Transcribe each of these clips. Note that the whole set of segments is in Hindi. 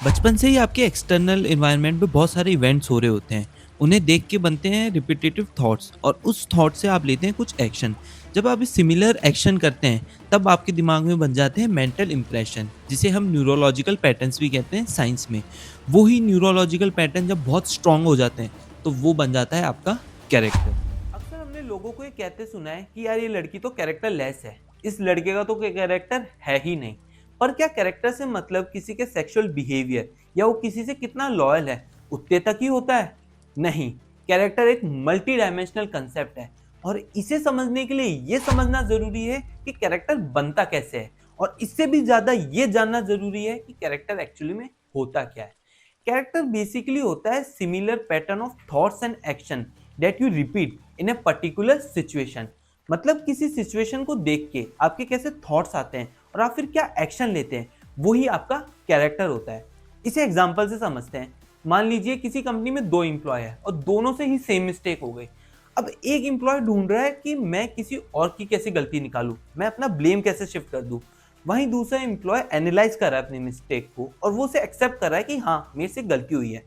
बचपन से ही आपके एक्सटर्नल एनवायरनमेंट में बहुत सारे इवेंट्स हो रहे होते हैं। उन्हें देख के बनते हैं रिपीटेटिव थॉट्स और उस थॉट से आप लेते हैं कुछ एक्शन। जब आप सिमिलर एक्शन करते हैं तब आपके दिमाग में बन जाते हैं मेंटल इंप्रेशन, जिसे हम न्यूरोलॉजिकल पैटर्न्स भी कहते हैं साइंस में। वो ही न्यूरोलॉजिकल पैटर्न जब बहुत स्ट्रांग हो जाते हैं तो वो बन जाता है आपका कैरेक्टर। अक्सर हमने लोगों को ये कहते सुना है कि यार ये लड़की तो कैरेक्टर लेस है, इस लड़के का तो कोई कैरेक्टर है ही नहीं। पर क्या कैरेक्टर से मतलब किसी के सेक्सुअल बिहेवियर या वो किसी से कितना लॉयल है उतने तक ही होता है? नहीं। कैरेक्टर एक मल्टी डायमेंशनल कंसेप्ट है और इसे समझने के लिए ये समझना जरूरी है कि कैरेक्टर बनता कैसे है, और इससे भी ज्यादा ये जानना जरूरी है कि कैरेक्टर एक्चुअली में होता क्या है। कैरेक्टर बेसिकली होता है similar pattern of thoughts and action that you repeat in a particular situation. मतलब किसी सिचुएशन को देख के आपके कैसे थॉट्स आते हैं और आप फिर क्या एक्शन लेते हैं, वही आपका कैरेक्टर होता है। इसे एग्जांपल से समझते हैं। मान लीजिए किसी कंपनी में दो एम्प्लॉय है और दोनों से ही सेम मिस्टेक हो गई। अब एक एम्प्लॉय ढूंढ रहा है कि मैं किसी और की कैसे गलती निकालूं, मैं अपना ब्लेम कैसे शिफ्ट कर दूं। वहीं दूसरा एम्प्लॉय एनालाइज कर रहा है अपनी मिस्टेक को और वो उसे एक्सेप्ट कर रहा है कि हाँ मेरे से गलती हुई है।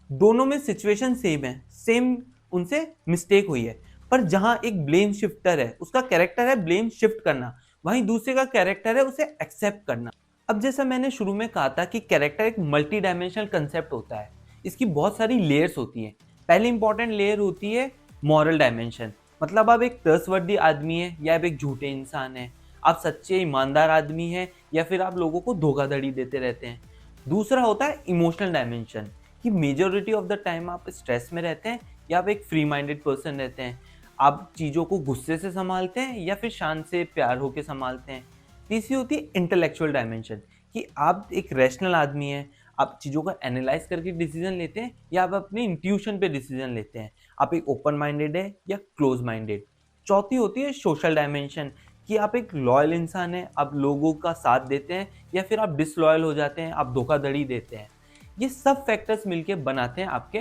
दोनों में सिचुएशन सेम है, सेम उनसे मिस्टेक हुई है। पर जहां एक ब्लेम शिफ्टर है उसका कैरेक्टर है ब्लेम शिफ्ट करना, वहीं दूसरे का कैरेक्टर है उसे एक्सेप्ट करना। अब जैसा मैंने शुरू में कहा था कि कैरेक्टर एक मल्टी डायमेंशनल कंसेप्ट होता है। इसकी बहुत सारी लेयर्स होती हैं। पहली इंपॉर्टेंट लेयर होती है मॉरल डायमेंशन। मतलब आप एक ट्रस्टवर्दी आदमी है या आप एक झूठे इंसान है, आप सच्चे ईमानदार आदमी है या फिर आप लोगों को धोखाधड़ी देते रहते हैं। दूसरा होता है इमोशनल डायमेंशन, कि मेजोरिटी ऑफ द टाइम आप स्ट्रेस में रहते हैं या आप एक फ्री माइंडेड पर्सन रहते हैं। आप चीज़ों को गुस्से से संभालते हैं या फिर शांत से प्यार होकर संभालते हैं। तीसरी होती है इंटेलेक्चुअल डायमेंशन, कि आप एक रैशनल आदमी हैं, आप चीज़ों को एनालाइज करके डिसीजन लेते हैं या आप अपने इंट्यूशन पे डिसीजन लेते हैं। आप एक ओपन माइंडेड है या क्लोज माइंडेड। चौथी होती है सोशल डायमेंशन, कि आप एक लॉयल इंसान हैं, आप लोगों का साथ देते हैं या फिर आप डिसलॉयल हो जाते हैं, आप धोखाधड़ी देते हैं। ये सब फैक्टर्स मिलके बनाते हैं आपके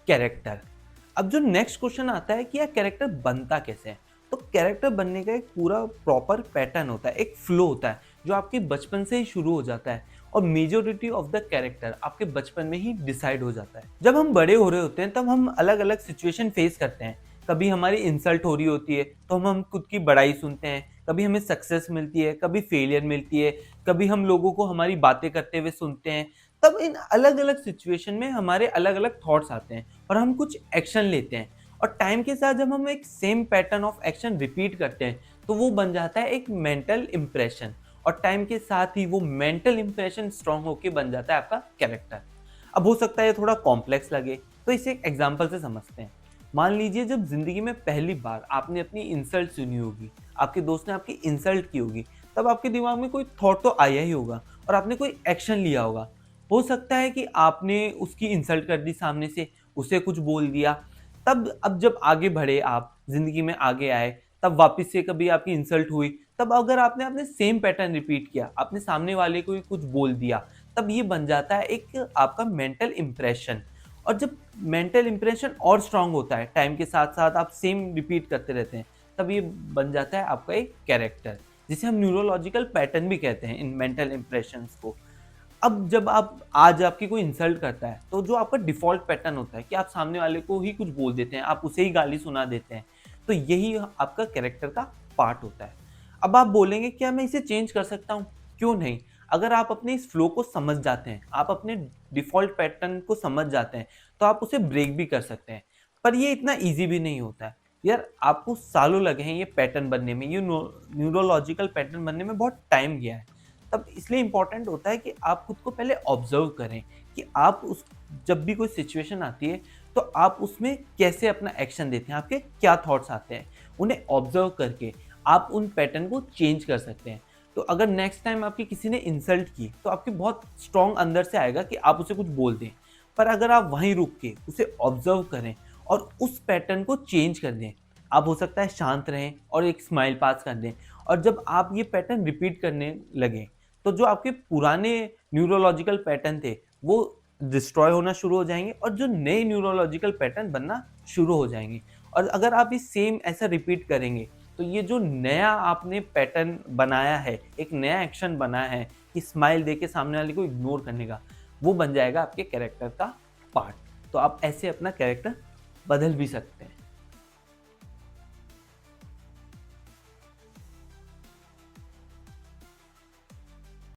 कैरेक्टर। अब जो नेक्स्ट क्वेश्चन आता है कि यार कैरेक्टर बनता कैसे है, तो कैरेक्टर बनने का एक पूरा प्रॉपर पैटर्न होता है, एक फ्लो होता है जो आपके बचपन से ही शुरू हो जाता है और मेजोरिटी ऑफ द कैरेक्टर आपके बचपन में ही डिसाइड हो जाता है। जब हम बड़े हो रहे होते हैं तब हम अलग अलग सिचुएशन फेस करते हैं। कभी हमारी इंसल्ट हो रही होती है तो हम खुद की बड़ाई सुनते हैं, कभी हमें सक्सेस मिलती है, कभी फेलियर मिलती है, कभी हम लोगों को हमारी बातें करते हुए सुनते हैं। तब इन अलग अलग सिचुएशन में हमारे अलग अलग थॉट्स आते हैं और हम कुछ एक्शन लेते हैं। और टाइम के साथ जब हम एक same pattern of action repeat करते हैं तो वो बन जाता है एक मेंटल इंप्रेशन। और टाइम के साथ ही वो मेंटल इंप्रेशन स्ट्रांग होकर बन जाता है आपका कैरेक्टर। अब हो सकता है ये थोड़ा कॉम्प्लेक्स लगे, तो इसे एक एग्जांपल से समझते हैं। मान लीजिए जब जिंदगी में पहली बार आपने अपनी इंसल्ट सुनी होगी, आपके दोस्त ने आपकी इंसल्ट की होगी, तब आपके दिमाग में कोई थॉट तो आया ही होगा और आपने कोई एक्शन लिया होगा। हो सकता है कि आपने उसकी इंसल्ट कर दी सामने से, उसे कुछ बोल दिया। तब अब जब आगे बढ़े, आप जिंदगी में आगे आए, तब वापस से कभी आपकी इंसल्ट हुई, तब अगर आपने अपने सेम पैटर्न रिपीट किया, आपने सामने वाले को ही कुछ बोल दिया, तब ये बन जाता है एक आपका मेंटल इंप्रेशन। और जब मेंटल इंप्रेशन और स्ट्रांग होता है, टाइम के साथ साथ आप सेम रिपीट करते रहते हैं, तब ये बन जाता है आपका एक कैरेक्टर, जिसे हम न्यूरोलॉजिकल पैटर्न भी कहते हैं इन मेंटल इंप्रेशंस को। अब जब आप आज आपकी कोई इंसल्ट करता है तो जो आपका डिफ़ॉल्ट पैटर्न होता है कि आप सामने वाले को ही कुछ बोल देते हैं, आप उसे ही गाली सुना देते हैं। तो यही आपका कैरेक्टर का पार्ट होता है। अब आप बोलेंगे क्या मैं इसे चेंज कर सकता हूँ? क्यों नहीं? अगर आप अपने इस फ्लो को समझ जाते हैं, आप अपने डिफ़ॉल्ट पैटर्न को समझ जाते हैं, तो आप उसे ब्रेक भी कर सकते हैं। पर ये इतना ईज़ी भी नहीं होता है। यार आपको सालों लगे हैं ये पैटर्न बनने में, ये न्यूरोलॉजिकल पैटर्न बनने में बहुत टाइम गया है। तब इसलिए इम्पोर्टेंट होता है कि आप खुद को पहले ऑब्जर्व करें कि आप उस जब भी कोई सिचुएशन आती है तो आप उसमें कैसे अपना एक्शन देते हैं, आपके क्या थॉट्स आते हैं। उन्हें ऑब्जर्व करके आप उन पैटर्न को चेंज कर सकते हैं। तो अगर नेक्स्ट टाइम आपकी किसी ने इंसल्ट की तो आपके बहुत स्ट्रॉन्ग अंदर से आएगा कि आप उसे कुछ बोल दें। पर अगर आप वहीं रुक के उसे ऑब्जर्व करें और उस पैटर्न को चेंज कर दें, आप हो सकता है शांत रहें और एक स्माइल पास कर दें। और जब आप ये पैटर्न रिपीट करने लगें तो जो आपके पुराने न्यूरोलॉजिकल पैटर्न थे वो डिस्ट्रॉय होना शुरू हो जाएंगे और जो नए न्यूरोलॉजिकल पैटर्न बनना शुरू हो जाएंगे। और अगर आप इस सेम ऐसा रिपीट करेंगे तो ये जो नया आपने पैटर्न बनाया है, एक नया एक्शन बनाया है कि स्माइल देके सामने वाले को इग्नोर करने का, वो बन जाएगा आपके कैरेक्टर का पार्ट। तो आप ऐसे अपना कैरेक्टर बदल भी सकते हैं।